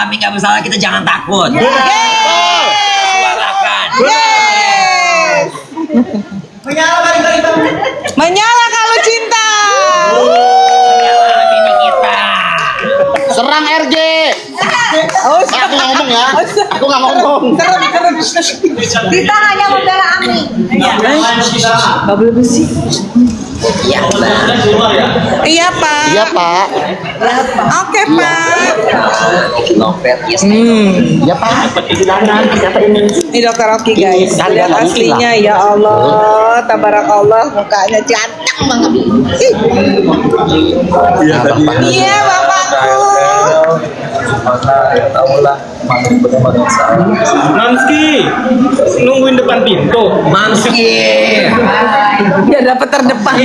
Ami nggak bersalah, kita jangan takut. Suarakan. Yes. Menyala kalau cinta. Menyala Ami kita. Serang RJ. Oh, Aku nggak ngomong ya. Aku nggak ngomong. serem. Kita hanya membela Ami. Gak boleh besi. Iya, Iya Pak. Iya Pak. Oke Pak. Novel, yes. Iya Pak. Ini Dokter Oki guys. Lihat aslinya ya Allah. Tabarakallah, mukanya ganteng banget. Iya tadi. Iya bapakku. Ya tahu lah, Mamski nungguin depan pintu. Mamski. Dia dapat terdepan.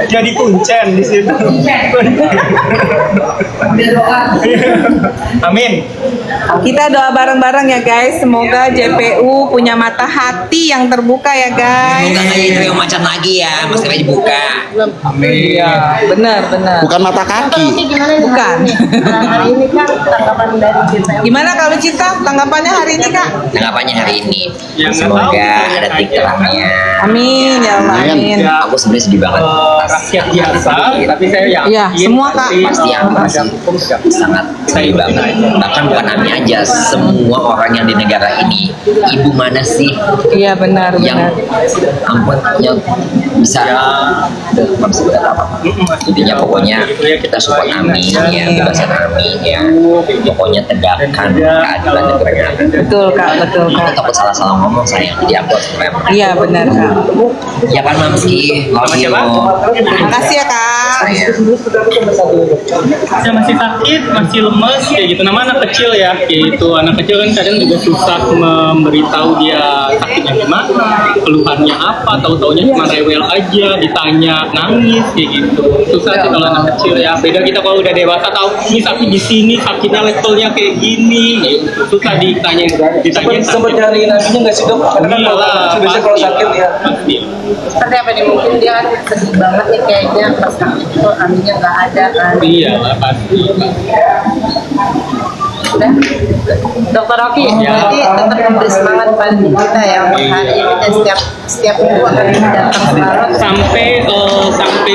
Jadi kuncen di situ. Amin. Kita doa bareng-bareng ya guys. Semoga JPU punya mata hati yang terbuka ya guys. Semoga nggak jadi trio macan lagi ya, maskernya dibuka. Iya, benar. Bukan mata kaki. Bukan. Hari ini kan tanggapan dari kita. Gimana kalau Cinta? Tanggapannya hari ini Kak? Tanggapannya hari ini, semoga ada titik terangnya. Amin ya Allah. Amin. Aku sebenarnya sedih banget. Rakyat biasa, tapi saya yakin. Iya, semua Kak. Pasti aku sangat sedih banget. Bahkan bukan Ami aja, semua orang yang di negara ini. Ibu mana sih Iya benar. yang ampun yang bisa nggak bisa berkata apa? Intinya pokoknya kita support Ami ya, bebasan Ami ya. Pokoknya tegakkan keadilan dan kebenaran. Betul Kak. Aku takut salah-salah ngomong sayang, jadi aku harus rem. Iya benar Kak. Ya kan Mamski, Makasih ya Kak. Saya masih sakit, masih lemes kayak gitu. Nama anak kecil ya, kayak gitu. Anak kecil kan kadang juga susah memberitahu dia sakitnya gimana, keluhannya apa, tahu-taunya cuma rewel aja, ditanya nangis kayak gitu. Susah sih kalau anak kecil ya. Beda kita kalau udah dewasa tahu ini sakit di sini, sakitnya levelnya kayak gini, gitu. Susah ditanya Sempat nyari nasinya nggak sih dok? Karena kan biasanya kalau sakit ya. Pasti. Seperti apa nih, mungkin dia kan sedih banget nih kayaknya pas sakit itu Aminya nggak ada kan. Iya lah pasti. Udah. Dokter Oki, jadi tetap memberi semangat pada diri kita ya untuk hari ini dan setiap minggu akan datang selalu. Sampai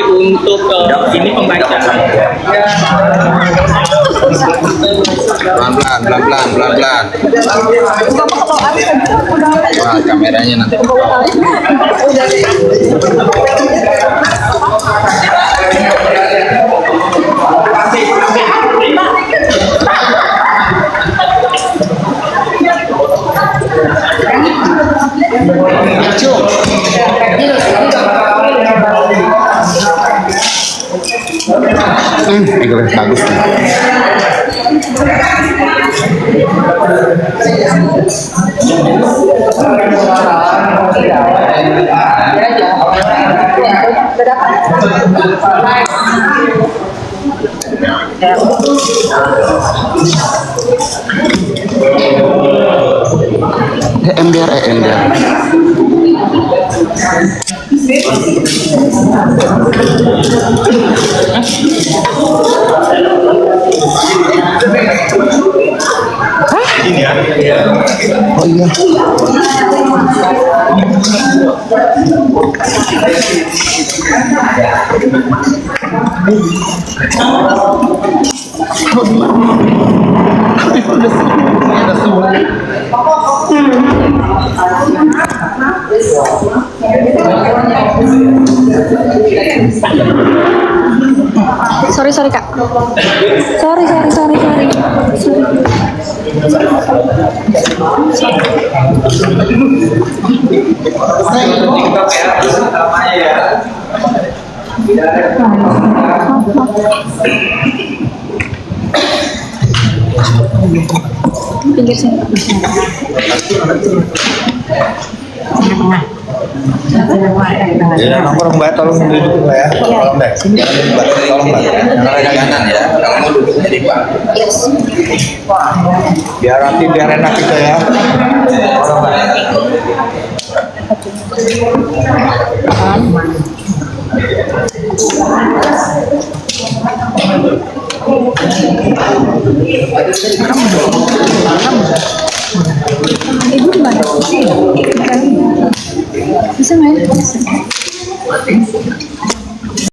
untuk ini pembacaan. Pelan-pelan. Wah, kameranya nanti. Bagus nih. Ember. Ini ya. Oh iya. Sorry Kak. Sorry. Pinggir sini. Ya, nomor Mbak tolong duduk ya. Tolong deh. Tolong Mbak. Jangan kanan ya. Kalau mau duduknya di bawah. Biar nanti biar enak gitu ya. Tolong Mbak. Ibu gimana? Bisa nggak ya? Bisa.